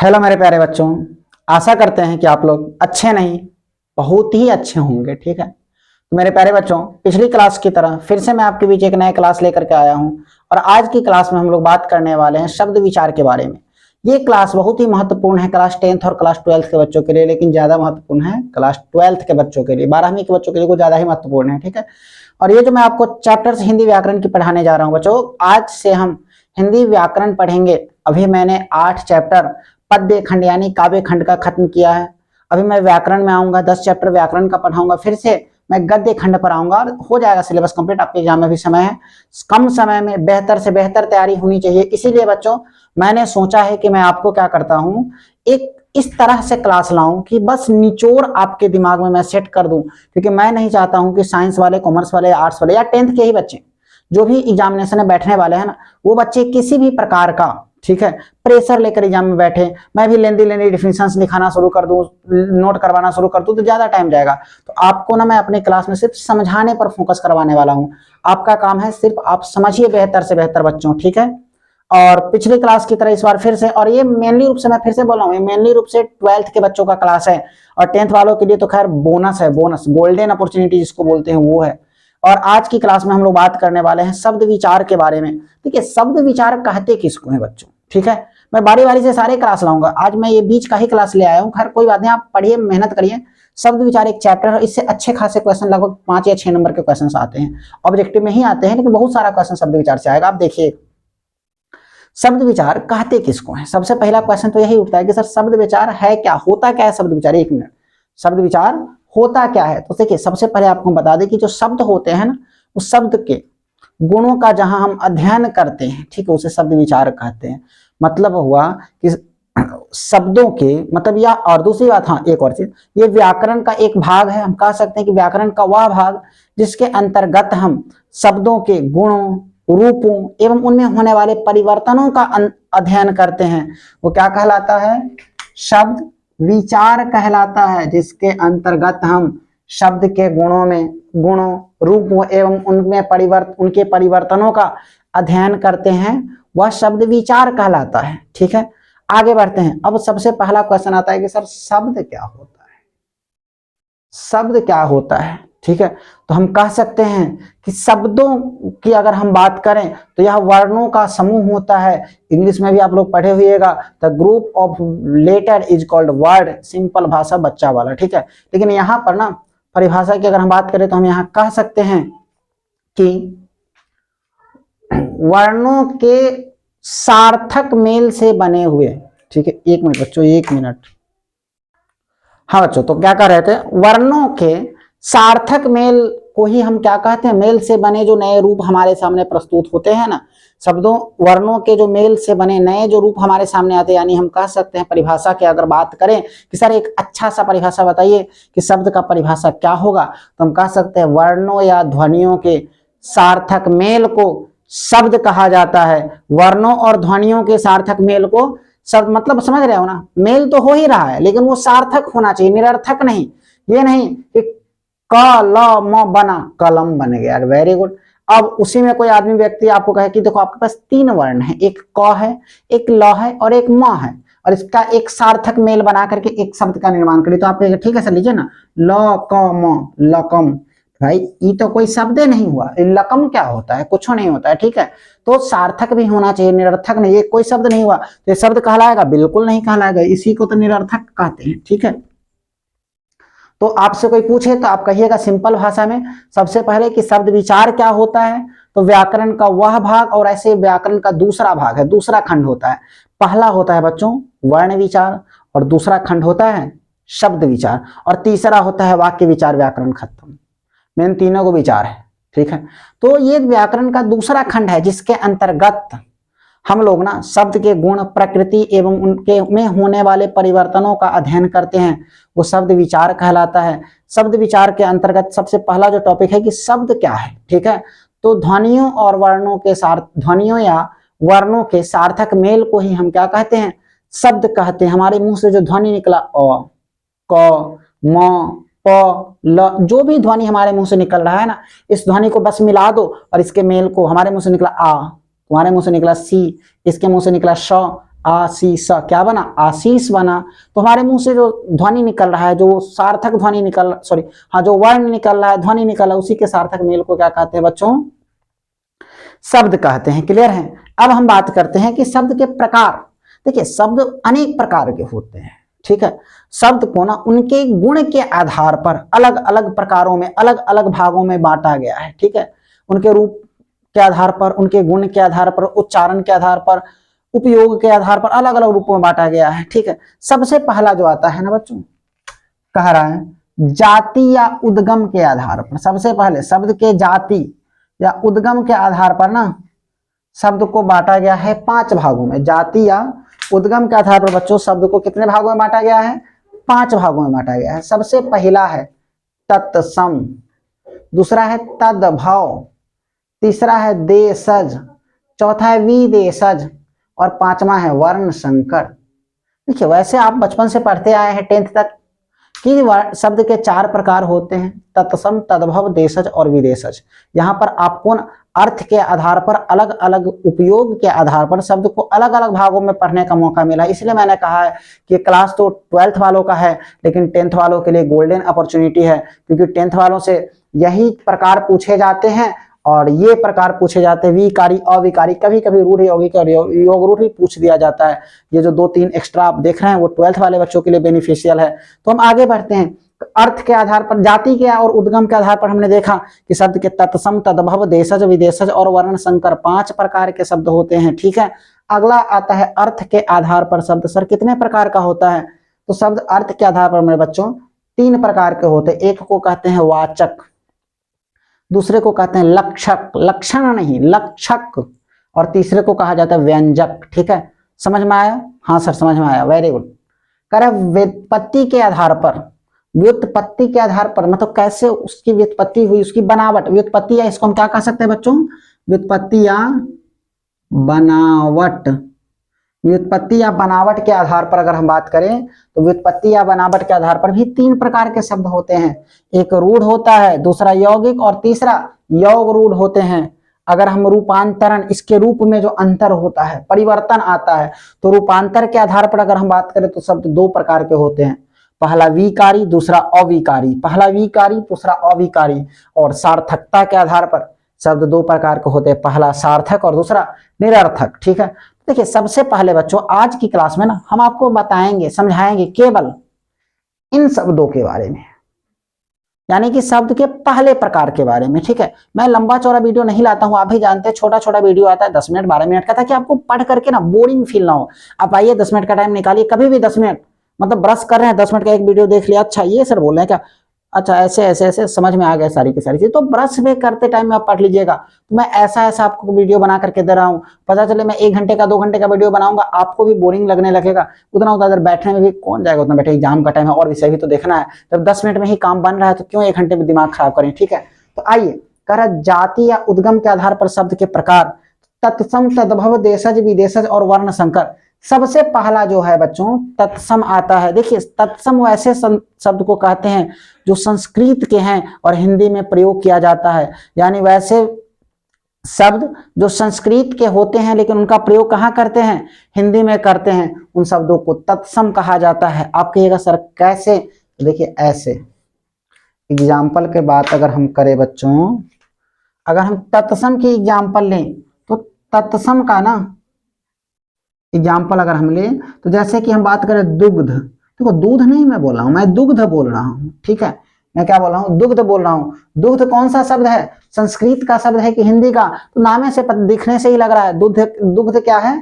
Hello मेरे प्यारे बच्चों, आशा करते हैं कि आप लोग अच्छे नहीं बहुत ही अच्छे होंगे। ठीक है, तो मेरे प्यारे बच्चों, पिछली क्लास की तरह फिर से मैं आपके बीच एक नया क्लास लेकर के आया हूं और आज की क्लास में हम लोग बात करने वाले हैं शब्द विचार के बारे में। ये क्लास बहुत ही महत्वपूर्ण है क्लास 10th और क्लास 12th के बच्चों के लिए, लेकिन ज्यादा महत्वपूर्ण है क्लास 12th के बच्चों के लिए, 12वीं के बच्चों के लिए कुछ ज्यादा ही महत्वपूर्ण है। ठीक है, और ये जो मैं आपको चैप्टर्स हिंदी व्याकरण की पढ़ाने जा रहा हूँ बच्चों, आज से हम हिंदी व्याकरण पढ़ेंगे। अभी मैंने 8 चैप्टर पद्य खंड यानी काव्य खंड का खत्म किया है। अभी मैं व्याकरण में आऊंगा, 10 चैप्टर व्याकरण का पढ़ाऊंगा, फिर से मैं गद्य खंड पर आऊंगा और हो जाएगा सिलेबस कंप्लीट। आपके एग्जाम में भी समय है, कम समय में बेहतर से बेहतर तैयारी होनी चाहिए। इसीलिए बच्चों मैंने सोचा है कि मैं आपको क्या करता हूं, एक इस तरह से क्लास लाऊं कि बस निचोड़ आपके दिमाग में मैं सेट कर दूं, क्योंकि मैं नहीं चाहता हूं कि साइंस वाले, कॉमर्स वाले, आर्ट्स वाले या 10th के ही बच्चे जो भी एग्जामिनेशन में बैठने वाले हैं ना, वो बच्चे किसी भी प्रकार का, ठीक है, प्रेशर लेकर एग्जाम में बैठे, मैं भी लेंदी डिफिनेशंस लिखाना शुरू कर दूं, नोट करवाना शुरू कर दूं, तो ज्यादा टाइम जाएगा। तो आपको ना मैं अपने क्लास में सिर्फ समझाने पर फोकस करवाने वाला हूं। आपका काम है सिर्फ आप समझिए बेहतर से बेहतर बच्चों। ठीक है, और पिछली क्लास की तरह इस बार फिर से, और ये मेनली रूप से मैं फिर से बोल रहा हूँ, मेनली रूप से 12th के बच्चों का क्लास है और 10th वालों के लिए तो खैर बोनस है, बोनस गोल्डन अपॉर्चुनिटी जिसको बोलते हैं वो है। और आज की क्लास में हम लोग बात करने वाले हैं शब्द विचार के बारे में। ठीक है, शब्द विचार कहते किसको है बच्चों? ठीक है, मैं बारी बारी से सारे क्लास लाऊंगा, आज मैं ये बीच का ही क्लास ले आया हूँ। खैर कोई बात नहीं, आप पढ़िए, मेहनत करिए। शब्द विचार एक चैप्टर है, इससे अच्छे खासे क्वेश्चन, लगभग 5 या 6 नंबर के क्वेश्चन आते हैं, ऑब्जेक्टिव में ही आते हैं, लेकिन बहुत सारा क्वेश्चन शब्द विचार से आएगा। आप देखिए शब्द विचार कहते किसको है। सबसे पहला क्वेश्चन तो यही उठता है कि सर शब्द विचार है क्या, होता क्या है शब्द विचार? 1 मिनट, शब्द विचार होता क्या है? तो देखिए सबसे पहले आपको बता दें कि जो शब्द होते हैं ना, उस शब्द के गुणों का जहां हम अध्ययन करते हैं, ठीक है, उसे शब्द विचार कहते हैं। मतलब हुआ कि शब्दों के मतलब, या और दूसरी बात, हाँ एक और चीज, ये व्याकरण का एक भाग है। हम कह सकते हैं कि व्याकरण का वह भाग जिसके अंतर्गत हम शब्दों के गुणों, रूपों एवं उनमें होने वाले परिवर्तनों का अध्ययन करते हैं, वो क्या कहलाता है? शब्द विचार कहलाता है। जिसके अंतर्गत हम शब्द के गुणों, रूपों एवं उनके परिवर्तनों का अध्ययन करते हैं, वह शब्द विचार कहलाता है। ठीक है, आगे बढ़ते हैं। अब सबसे पहला क्वेश्चन आता है कि सर शब्द क्या होता है? शब्द क्या होता है? ठीक है, तो हम कह सकते हैं कि शब्दों की अगर हम बात करें तो यह वर्णों का समूह होता है। इंग्लिश में भी आप लोग पढ़े हुएगा, the group of letter is called word, simple भाषा बच्चा वाला। ठीक है, लेकिन यहाँ पर ना परिभाषा की अगर हम बात करें तो हम यहाँ कह सकते हैं कि वर्णों के सार्थक मेल से बने हुए। ठीक है, 1 मिनट बच्चों, 1 मिनट। हाँ बच्चों, तो क्या कह रहे थे? वर्णों के सार्थक मेल को ही हम क्या कहते हैं? मेल से बने जो नए रूप हमारे सामने प्रस्तुत होते हैं ना, शब्दों वर्णों के जो मेल से बने नए जो रूप हमारे सामने आते हैं, यानी हम कह सकते हैं परिभाषा की अगर बात करें कि सर एक अच्छा सा परिभाषा बताइए कि शब्द का परिभाषा क्या होगा, तो हम कह सकते हैं वर्णों या ध्वनियों के सार्थक मेल को शब्द कहा जाता है। वर्णों और ध्वनियों के सार्थक मेल को शब्द, मतलब समझ रहे हो ना, मेल तो हो ही रहा है लेकिन वो सार्थक होना चाहिए, निरर्थक नहीं। ये नहीं कि कलम बना, कलम बन गया, वेरी गुड। अब उसी में कोई आदमी व्यक्ति आपको कहे कि देखो आपके पास 3 वर्ण है, एक क है, एक ल है और एक म है, और इसका एक सार्थक मेल बना करके एक शब्द का निर्माण करिए, तो आप कहेंगे ठीक है सर लीजिए ना, ल क म, लकम। भाई ये तो कोई शब्द नहीं हुआ, लकम क्या होता है? कुछ नहीं होता है। ठीक है, तो सार्थक भी होना चाहिए, निरर्थक नहीं। ये कोई शब्द नहीं हुआ तो ये शब्द कहलाएगा? बिल्कुल नहीं कहलाएगा, इसी को तो निरर्थक कहते हैं। ठीक है, तो आपसे कोई पूछे तो आप कहिएगा सिंपल भाषा में सबसे पहले कि शब्द विचार क्या होता है। तो व्याकरण का वह भाग, और ऐसे व्याकरण का दूसरा भाग है, दूसरा खंड होता है। पहला होता है बच्चों वर्ण विचार, और दूसरा खंड होता है शब्द विचार, और तीसरा होता है वाक्य विचार। व्याकरण खत्म, मेन तीनों को विचार है। ठीक है, तो ये व्याकरण का दूसरा खंड है जिसके अंतर्गत हम लोग ना शब्द के गुण, प्रकृति एवं उनके में होने वाले परिवर्तनों का अध्ययन करते हैं, वो शब्द विचार कहलाता है। शब्द विचार के अंतर्गत सबसे पहला जो टॉपिक है कि शब्द क्या है। ठीक है, तो ध्वनियों और वर्णों के ध्वनियों या वर्णों के सार्थक मेल को ही हम क्या कहते हैं? शब्द कहते हैं। हमारे मुंह से जो ध्वनि निकला, अ, क, म, प, ल, जो भी ध्वनि हमारे मुंह से निकल रहा है ना, इस ध्वनि को बस मिला दो और इसके मेल को, हमारे मुंह से निकला आ, तुम्हारे मुंह से निकला सी, इसके मुंह से निकला श, आशीष, क्या बना, आशीष बना। तो हमारे मुंह से जो ध्वनि निकल रहा है, जो सार्थक ध्वनि निकल, सॉरी हाँ, जो वर्ण निकल रहा है, ध्वनि निकल रहा है, उसी के सार्थक मेल को क्या कहते हैं बच्चों, शब्द कहते हैं। क्लियर है। अब हम बात करते हैं कि शब्द के प्रकार। देखिए शब्द अनेक प्रकार के होते हैं, ठीक है। शब्द को ना उनके गुण के आधार पर अलग अलग प्रकारों में, अलग अलग भागों में बांटा गया है, ठीक है। उनके रूप के आधार पर, उनके गुण के आधार पर, उच्चारण के आधार पर, उपयोग के आधार पर अलग अलग रूपों में बांटा गया है, ठीक है। सबसे पहला जो आता है ना बच्चों, कह रहा है जाति या उद्गम के आधार पर। सबसे पहले शब्द के जाति या उद्गम के आधार पर ना शब्द को बांटा गया है 5 भागों में। जाति या उद्गम के आधार पर बच्चों शब्द को कितने भागों में बांटा गया है, 5 भागों में बांटा गया है। सबसे पहला है तत्सम, दूसरा है तद्भव, तीसरा है देशज, चौथा है विदेशज और 5वां है वर्ण संकर। देखिए वैसे आप बचपन से पढ़ते आए हैं 10th तक कि शब्द के 4 प्रकार होते हैं, तत्सम, तद्भव, देशज और विदेशज। यहाँ पर आपको अर्थ के आधार पर, अलग अलग उपयोग के आधार पर शब्द को अलग अलग भागों में पढ़ने का मौका मिला। इसलिए मैंने कहा है कि क्लास तो 12th वालों का है, लेकिन 10th वालों के लिए गोल्डन अपॉर्चुनिटी है, क्योंकि 10th वालों से यही प्रकार पूछे जाते हैं और ये प्रकार पूछे जाते हैं, विकारी, अविकारी, कभी कभी रूढ़ यौगिक और योग रूढ़ भी पूछ दिया जाता है। ये जो 2-3 एक्स्ट्रा आप देख रहे हैं वो 12th वाले बच्चों के लिए बेनिफिशियल है। तो हम आगे बढ़ते हैं। अर्थ के आधार पर, जाति के और उद्गम के आधार पर हमने देखा कि शब्द के तत्सम, तद्भव, देशज, विदेशज और वर्ण संकर 5 प्रकार के शब्द होते हैं, ठीक है। अगला आता है अर्थ के आधार पर शब्द। सर कितने प्रकार का होता है, तो शब्द अर्थ के आधार पर मेरे बच्चों 3 प्रकार के होते हैं। एक को कहते हैं वाचक, दूसरे को कहते हैं लक्षक, लक्षण नहीं लक्षक, और तीसरे को कहा जाता है व्यंजक, ठीक है। समझ में आया? हाँ सर समझ में आया, वेरी गुड। कह रहे व्युत्पत्ति के आधार पर, व्युत्पत्ति के आधार पर मतलब कैसे उसकी व्युत्पत्ति हुई, उसकी बनावट, व्युत्पत्ति या इसको हम क्या कह सकते हैं बच्चों, व्युत्पत्ति या बनावट। व्युत्पत्ति या बनावट के आधार पर अगर हम बात करें तो व्युत्पत्ति या बनावट के आधार पर भी 3 प्रकार के शब्द होते हैं। एक रूढ़ होता है, दूसरा यौगिक और तीसरा योग रूढ़ होते हैं। अगर हम रूपांतरण, इसके रूप में जो अंतर होता है, परिवर्तन आता है, तो रूपांतर के आधार पर अगर हम बात करें तो शब्द 2 प्रकार के होते हैं, पहला विकारी, दूसरा अविकारी। पहला विकारी, दूसरा अविकारी। और सार्थकता के आधार पर शब्द 2 प्रकार के होते हैं, पहला सार्थक और दूसरा निरर्थक, ठीक है। देखिए सबसे पहले बच्चों आज की क्लास में ना हम आपको बताएंगे, समझाएंगे केवल इन शब्दों के बारे में, यानी कि शब्द के पहले प्रकार के बारे में, ठीक है। मैं लंबा चौड़ा वीडियो नहीं लाता हूं, आप भी जानते हैं, छोटा छोटा वीडियो आता है 10 मिनट 12 मिनट का, ताकि आपको पढ़ करके ना बोरिंग फील ना हो। आप आइए 10 मिनट का टाइम निकालिए, कभी भी 10 मिनट, मतलब ब्रश कर रहे हैं 10 मिनट का एक वीडियो देख लिया, अच्छा ये सर बोल रहे हैं क्या, अच्छा ऐसे ऐसे ऐसे समझ में आ गया सारी की सारी चीज, तो ब्रश में करते टाइम में आप पढ़ लीजिएगा। तो मैं ऐसा ऐसा आपको वीडियो बना करके दे रहा हूँ, पता चले मैं 1 घंटे का 2 घंटे का वीडियो बनाऊंगा, आपको भी बोरिंग लगने लगेगा, उतना उधर बैठने में भी कौन जाएगा, उतना बैठे, एग्जाम का टाइम है और विषय भी तो देखना है। जब 10 मिनट में ही काम बन रहा है तो क्यों 1 घंटे में दिमाग खराब करें, ठीक है। तो आइए, कह रहा जाति या उद्गम के आधार पर शब्द के प्रकार, तत्सम, तद्भव, देशज, विदेशज और वर्ण संकर। सबसे पहला जो है बच्चों तत्सम आता है। देखिए तत्सम वैसे शब्द को कहते हैं जो संस्कृत के हैं और हिंदी में प्रयोग किया जाता है, यानी वैसे शब्द जो संस्कृत के होते हैं लेकिन उनका प्रयोग कहाँ करते हैं, हिंदी में करते हैं, उन शब्दों को तत्सम कहा जाता है। आप कहिएगा सर कैसे, देखिए ऐसे। एग्जाम्पल के बात अगर हम करें बच्चों, अगर हम तत्सम की एग्जाम्पल लें तो तत्सम का ना एग्जाम्पल अगर हम लें तो जैसे कि हम बात करें दुग्ध, देखो दूध नहीं मैं बोल रहा हूं, मैं दुग्ध बोल रहा हूं, ठीक है। मैं क्या बोल रहा हूं, दुग्ध बोल रहा हूं। दुग्ध कौन सा शब्द है, संस्कृत का शब्द है कि हिंदी का, तो नामे से दिखने से ही लग रहा है दुग्ध, दुग्ध क्या है,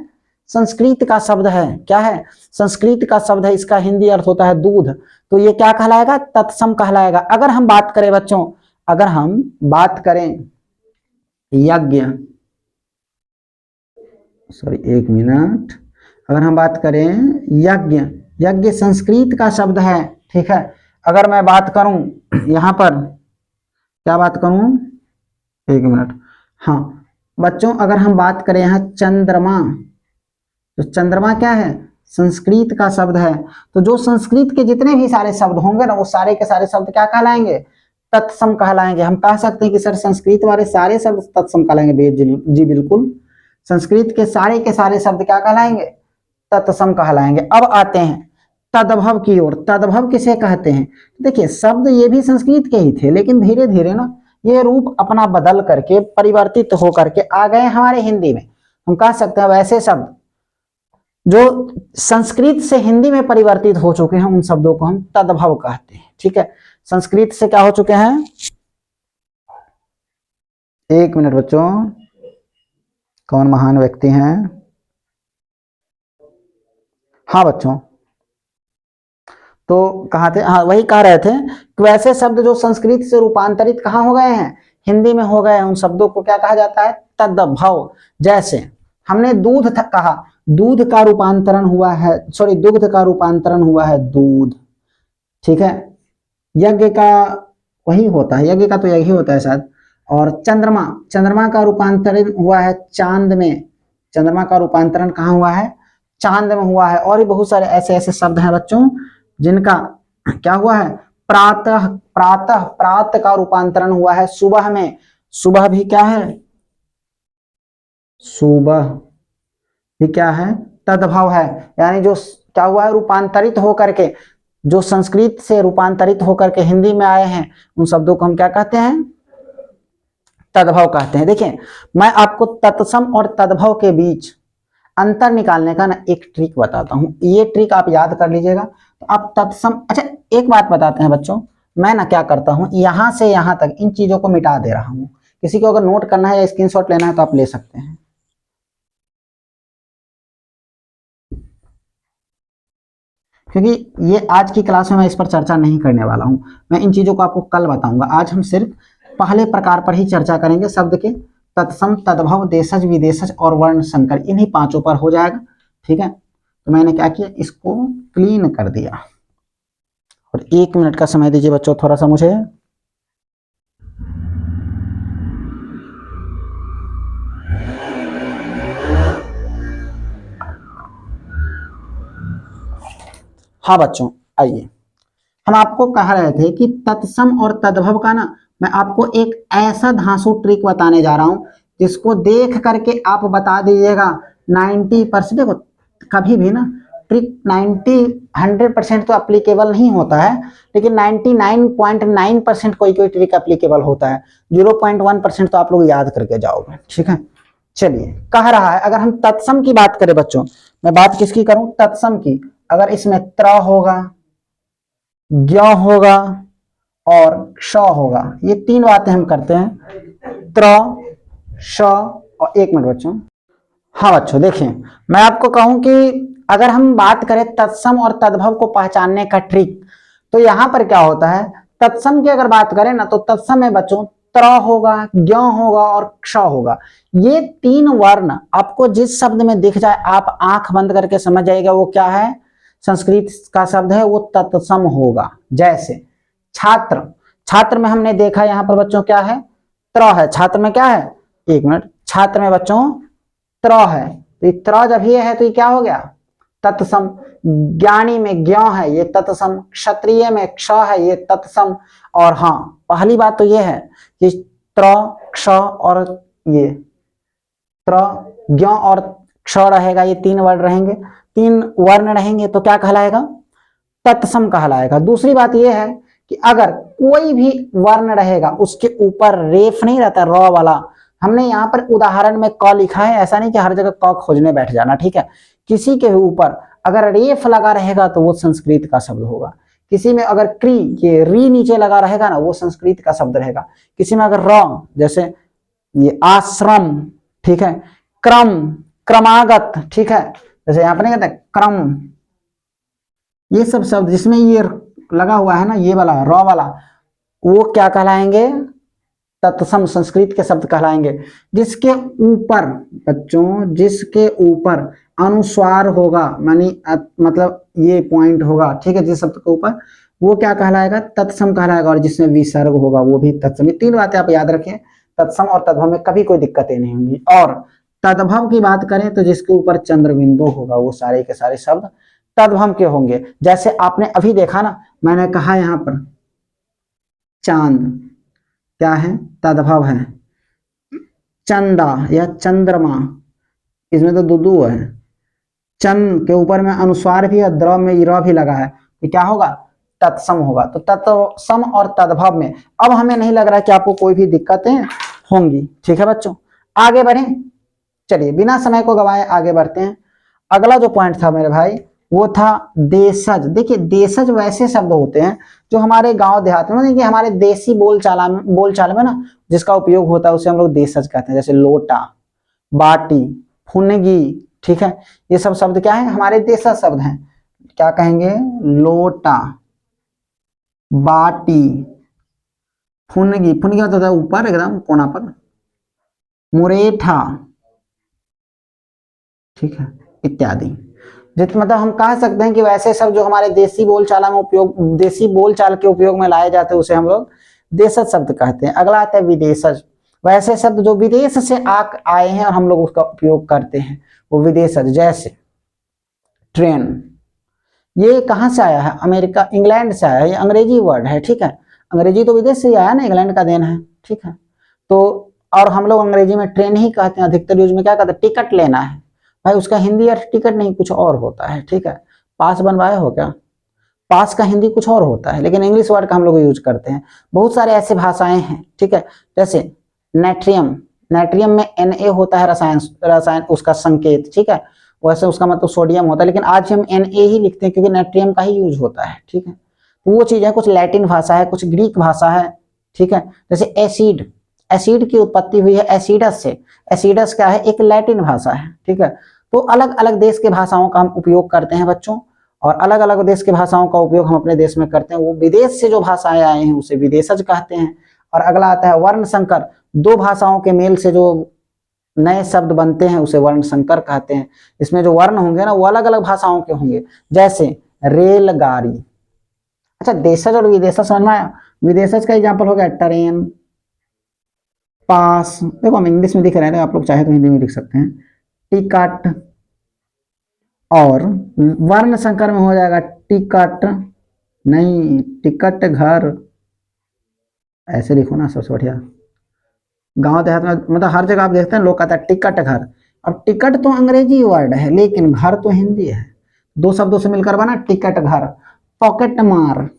संस्कृत का शब्द है, क्या है, संस्कृत का शब्द है, इसका हिंदी अर्थ होता है दूध, तो ये क्या कहलाएगा, तत्सम कहलाएगा। अगर हम बात करें बच्चों, अगर हम बात करें यज्ञ, सॉरी 1 मिनट, अगर हम बात करें यज्ञ, यज्ञ संस्कृत का शब्द है, ठीक है। अगर मैं बात करूं यहां पर, क्या बात करूं, 1 मिनट, हाँ बच्चों अगर हम बात करें यहाँ चंद्रमा, तो चंद्रमा क्या है, संस्कृत का शब्द है। तो जो संस्कृत के जितने भी सारे शब्द होंगे ना वो सारे के सारे शब्द क्या कहलाएंगे, तत्सम कहलाएंगे। हम कह सकते हैं कि सर संस्कृत वाले सारे शब्द तत्सम कहलाएंगे, जी बिल्कुल, संस्कृत के सारे शब्द क्या कहलाएंगे, तत्सम कहलाएंगे। अब आते हैं तद्भव की ओर। तद्भव किसे कहते हैं? देखिए शब्द ये भी संस्कृत के ही थे, लेकिन धीरे धीरे ना ये रूप अपना बदल करके परिवर्तित होकर के आ गए हमारे हिंदी में। हम कह सकते हैं वैसे शब्द जो संस्कृत से हिंदी में परिवर्तित हो चुके हैं उन शब्दों को हम तद्भव कहते हैं। ठीक है, संस्कृत से क्या हो चुके हैं? एक मिनट बच्चों, कौन महान व्यक्ति हैं? हाँ बच्चों, तो कहा थे, हाँ वही कह रहे थे कि वैसे शब्द जो संस्कृत से रूपांतरित कहाँ हो गए हैं? हिंदी में हो गए हैं। उन शब्दों को क्या कहा जाता है? तद्भव। जैसे हमने दूध कहा, दूध का रूपांतरण हुआ है, सॉरी दुग्ध का रूपांतरण हुआ है दूध। ठीक है, यज्ञ का वही होता है, यज्ञ का तो यही होता है शायद। और चंद्रमा, चंद्रमा का रूपांतरण हुआ है चांद में। चंद्रमा का रूपांतरण कहाँ हुआ है? चांद में हुआ है। और भी बहुत सारे ऐसे ऐसे शब्द हैं बच्चों जिनका क्या हुआ है? प्रातः, प्रातः, प्रात का रूपांतरण हुआ है सुबह में। सुबह भी क्या है? सुबह भी क्या है? तद्भव है। यानी जो क्या हुआ है? रूपांतरित होकर के, जो संस्कृत से रूपांतरित होकर के हिंदी में आए हैं उन शब्दों को हम क्या कहते हैं? तद्भव कहते हैं। देखिए मैं आपको तत्सम और तद्भव के बीच अंतर निकालने का ना एक ट्रिक बताता हूं। ये ट्रिक आप याद कर लीजिएगा तो आप तत्सम। अच्छा एक बात बताते हैं बच्चों, मैं ना क्या करता हूं, यहां से यहां तक इन चीजों को मिटा दे रहा हूं। किसी को अगर नोट करना है या स्क्रीनशॉट लेना है तो आप ले सकते हैं। क्योंकि ये आज की क्लास में मैं इस पर चर्चा नहीं करने वाला हूं, मैं इन चीजों को आपको कल बताऊंगा। आज हम सिर्फ पहले प्रकार पर ही चर्चा करेंगे, शब्द के तत्सम, तद्भव, देशज, विदेशज और वर्ण संकर, इन्हीं पांचों पर हो जाएगा। ठीक है, तो मैंने क्या किया, इसको क्लीन कर दिया। और एक मिनट का समय दीजिए बच्चों थोड़ा सा मुझे। हाँ बच्चों आइए, हम आपको कह रहे थे कि तत्सम और तद्भव का ना मैं आपको एक ऐसा धांसू ट्रिक बताने जा रहा हूं जिसको देख करके आप बता दीजिएगा 90%। देखो कभी भी ना ट्रिक 100% तो अप्लीकेबल नहीं होता है, लेकिन 99.9% कोई कोई ट्रिक अप्लीकेबल होता है। 0.1% तो आप लोग याद करके जाओगे। ठीक है, चलिए कह रहा है अगर हम तत्सम की बात करें बच्चों, मैं बात किसकी करूं? तत्सम की। अगर इसमें त्र होगा, ज्ञ होगा और श होगा, ये तीन बातें हम करते हैं, त्र, श और एक मिनट बच्चों। हाँ बच्चों देखिए, मैं आपको कहूं कि अगर हम बात करें तत्सम और तद्भव को पहचानने का ट्रिक, तो यहां पर क्या होता है, तत्सम की अगर बात करें ना तो तत्सम में बच्चों त्र होगा, ज्ञ होगा और क्ष होगा। ये तीन वर्ण आपको जिस शब्द में दिख जाए आप आंख बंद करके समझ जाएगा वो क्या है, संस्कृत का शब्द है, वो तत्सम होगा। जैसे छात्र, छात्र में हमने देखा यहां पर बच्चों क्या है? त्र है। छात्र में क्या है? एक मिनट, छात्र में बच्चों त्र है, तो ये त्र जब ये है तो ये क्या हो गया? तत्सम। ज्ञानी में ज्ञ है, ये तत्सम। क्षत्रिय में क्ष है, ये तत्सम। और हाँ पहली बात तो ये है कि त्र, क्ष और ये त्र, ज्ञ और क्ष रहेगा, ये तीन वर्ण रहेंगे, तीन वर्ण रहेंगे तो क्या कहलाएगा? तत्सम कहलाएगा। दूसरी बात यह है कि अगर कोई भी वर्ण रहेगा उसके ऊपर रेफ नहीं रहता, र वाला, हमने यहाँ पर उदाहरण में क लिखा है, ऐसा नहीं कि हर जगह क खोजने बैठ जाना। ठीक है, किसी के ऊपर अगर रेफ लगा रहेगा तो वो संस्कृत का शब्द होगा। किसी में अगर क्री, ये री नीचे लगा रहेगा ना, वो संस्कृत का शब्द रहेगा। किसी में अगर र, जैसे ये आश्रम, ठीक है, क्रम, क्रमागत, ठीक है, जैसे यहाँ पर नहीं कहते क्रम, ये सब शब्द जिसमें ये लगा हुआ है ना, ये वाला र वाला, वो क्या कहलाएंगे? तत्सम संस्कृत के शब्द कहलाएंगे। जिसके ऊपर बच्चों, जिसके ऊपर अनुस्वार होगा, मानी मतलब ये पॉइंट होगा, ठीक है, जिस शब्द के ऊपर, वो क्या कहलाएगा? तत्सम कहलाएगा। और जिसमें विसर्ग होगा वो भी तत्सम। ये तीन बातें आप याद रखें, तत्सम और तद्भव में कभी कोई दिक्कतें नहीं होंगी। और तद्भव की बात करें तो जिसके ऊपर चंद्र बिंदु होगा वो सारे के सारे शब्द तद्भव के होंगे। जैसे आपने अभी देखा ना, मैंने कहा यहां पर चांद क्या है? तद्भव है। चंदा या चंद्रमा, इसमें तो दो है। चन के ऊपर में अनुस्वार भी है, द्रव में र भी लगा है, ये क्या होगा, तत्सम होगा। तो तत्सम और तद्भव में अब हमें नहीं लग रहा है कि आपको कोई भी दिक्कतें होंगी। ठीक है बच्चों, आगे बढ़ें। चलिए बिना समय को गवाए आगे बढ़ते हैं। अगला जो पॉइंट था मेरे भाई वो था देशज। देखिए देशज वैसे शब्द होते हैं जो हमारे गांव देहात में, देखिए हमारे देसी बोलचाल में ना जिसका उपयोग होता है उसे हम लोग देशज कहते हैं। जैसे लोटा, बाटी, फुनगी, ठीक है, ये सब शब्द क्या है, हमारे देशज शब्द हैं। क्या कहेंगे, लोटा, बाटी, फुनगी, फुनगी मतलब ऊपर एकदम कोना पर, मुरेठा, ठीक है, इत्यादि। जित मतलब हम कह सकते हैं कि वैसे सब जो हमारे देसी बोलचाल के उपयोग में लाए जाते हैं उसे हम लोग देशज शब्द कहते हैं। अगला आता है विदेशज। वैसे शब्द जो विदेश से आए हैं और हम लोग उसका उपयोग करते हैं वो विदेशज। जैसे ट्रेन, ये कहाँ से आया है, अमेरिका, इंग्लैंड से आया है, ये अंग्रेजी वर्ड है। ठीक है, अंग्रेजी तो विदेश से ही आया ना, इंग्लैंड का देन है। ठीक है, तो और हम लोग अंग्रेजी में ट्रेन ही कहते हैं, अधिकतर यूज में क्या कहते हैं, टिकट लेना है भाई, उसका हिंदी अर्थ टिकट नहीं कुछ और होता है। ठीक है, पास बनवाए हो क्या, पास का हिंदी कुछ और होता है, लेकिन इंग्लिश वर्ड का हम लोग यूज करते हैं। बहुत सारे ऐसे भाषाएं हैं। ठीक है, जैसे नेट्रियम, नेट्रियम में Na होता है, रसायन उसका संकेत। ठीक है, वैसे उसका मतलब सोडियम होता है, लेकिन आज हम Na ही लिखते हैं क्योंकि नेट्रियम का ही यूज होता है। ठीक है, तो वो चीज है, कुछ लैटिन भाषा है, कुछ ग्रीक भाषा है। ठीक है, जैसे एसिड, एसिड की उत्पत्ति हुई है एसिडस से। एसिडस क्या है, एक लैटिन भाषा है। ठीक है, तो अलग अलग देश के भाषाओं का हम उपयोग करते हैं बच्चों, और अलग अलग देश के भाषाओं का उपयोग हम अपने देश में करते हैं। वो विदेश से जो भाषाएं आए हैं उसे विदेशज कहते हैं। और अगला आता है वर्ण संकर। दो भाषाओं के मेल से जो नए शब्द बनते हैं उसे वर्ण संकर कहते हैं। इसमें जो वर्ण होंगे ना वो अलग अलग भाषाओं के होंगे। जैसे रेलगाड़ी। अच्छा, देशज और विदेशज समझ में आया। विदेशज का एग्जाम्पल हो गया ट्रेन, पास, देखो हम इंग्लिश में दिख रहे हैं, आप लोग चाहे तो हिंदी में लिख सकते हैं, टिकट। और वर्ण संकर में हो जाएगा टिकट नहीं, टिकट घर, ऐसे लिखो ना, सबसे बढ़िया। गांव देहात में मतलब हर जगह आप देखते हैं लोग कहते हैं टिकट घर। अब टिकट तो अंग्रेजी वर्ड है लेकिन घर तो हिंदी है, दो शब्दों से मिलकर बना टिकट घर। पॉकेट मार,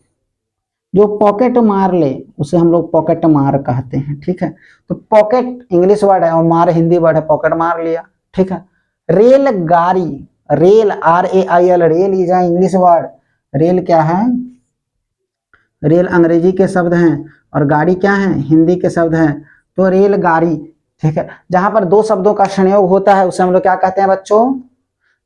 जो पॉकेट मार ले उसे हम लोग पॉकेट मार कहते हैं। ठीक है, तो पॉकेट इंग्लिश वर्ड है और मार हिंदी वर्ड है, पॉकेट मार लिया। ठीक है, रेलगाड़ी, rail RAIL, rail is English word. Rail क्या है, रेल अंग्रेजी के शब्द हैं और गाड़ी क्या है, हिंदी के शब्द हैं, तो रेलगाड़ी। ठीक है, जहां पर दो शब्दों का संयोग होता है उसे हम लोग क्या कहते हैं बच्चों,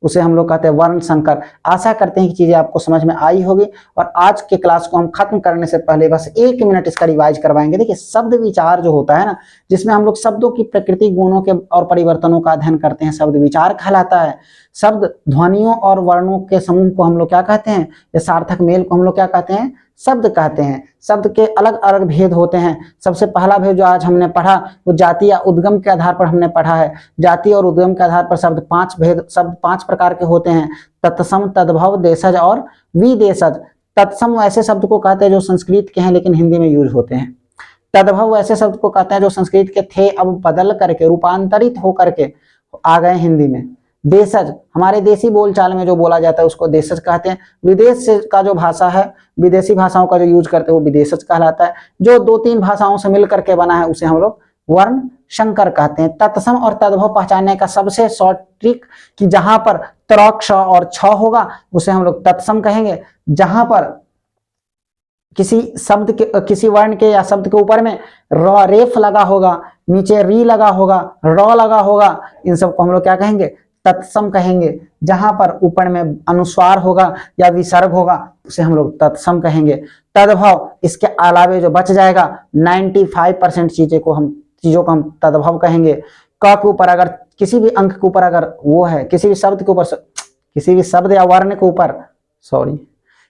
उसे हम लोग कहते हैं वर्ण संकर। आशा करते हैं कि चीजें आपको समझ में आई होगी। और आज के क्लास को हम खत्म करने से पहले बस 1 मिनट इसका रिवाइज करवाएंगे। देखिए शब्द विचार जो होता है ना, जिसमें हम लोग शब्दों की प्रकृति, गुणों के और परिवर्तनों का अध्ययन करते हैं, शब्द विचार कहलाता है। शब्द ध्वनियों और वर्णों के समूह को हम लोग क्या कहते हैं, या सार्थक मेल को हम लोग क्या कहते हैं, शब्द कहते हैं। शब्द के अलग अलग भेद होते हैं। सबसे पहला भेद जो आज हमने पढ़ा वो जाति या उद्गम के आधार पर हमने पढ़ा है। जाति और उद्गम के आधार पर शब्द 5 प्रकार के होते हैं, तत्सम, तद्भव, देशज और विदेशज। तत्सम ऐसे शब्द को कहते हैं जो संस्कृत के हैं लेकिन हिंदी में यूज होते हैं। तद्भव ऐसे शब्द को कहते हैं जो संस्कृत के थे अब बदल करके, रूपांतरित होकर के आ गए हिंदी में। देशज हमारे देसी बोलचाल में जो बोला जाता है उसको देशज कहते हैं। विदेश से का जो भाषा है, विदेशी भाषाओं का जो यूज करते हैं वो विदेशज कहलाता है। जो 2-3 भाषाओं से मिल करके बना है उसे हम लोग वर्ण संकर कहते हैं। तत्सम और तद्भव पहचानने का सबसे शॉर्ट ट्रिक कि जहां पर त्र, क्ष और छ होगा उसे हम लोग तत्सम कहेंगे। जहां पर किसी शब्द के, किसी वर्ण के या शब्द के ऊपर में रेफ लगा होगा, नीचे री लगा होगा, र लगा होगा, इन सबको हम लोग क्या कहेंगे, तत्सम कहेंगे। जहां पर ऊपर में अनुस्वार होगा या विसर्ग होगा उसे हम लोग तत्सम कहेंगे। तद्भव इसके अलावे जो बच जाएगा 95% चीजों को हम तद्भव कहेंगे। क के ऊपर अगर किसी भी अंक के ऊपर अगर वो है, किसी भी शब्द के ऊपर, किसी भी शब्द या वर्ण के ऊपर,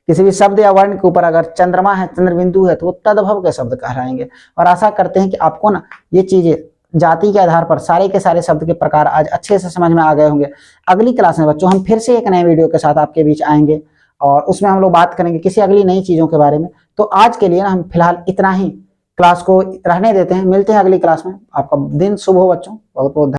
किसी भी शब्द या वर्ण के ऊपर अगर चंद्रमा है, चंद्रबिंदु है, तो वो तद्भव के शब्द कहलाएंगे। और आशा करते हैं कि आपको ना ये चीजें जाति के आधार पर सारे के सारे शब्द के प्रकार आज अच्छे से समझ में आ गए होंगे। अगली क्लास में बच्चों हम फिर से एक नए वीडियो के साथ आपके बीच आएंगे और उसमें हम लोग बात करेंगे किसी अगली नई चीजों के बारे में। तो आज के लिए ना हम फिलहाल इतना ही क्लास को रहने देते हैं, मिलते हैं अगली क्लास में। आपका दिन शुभ हो बच्चों, बहुत बहुत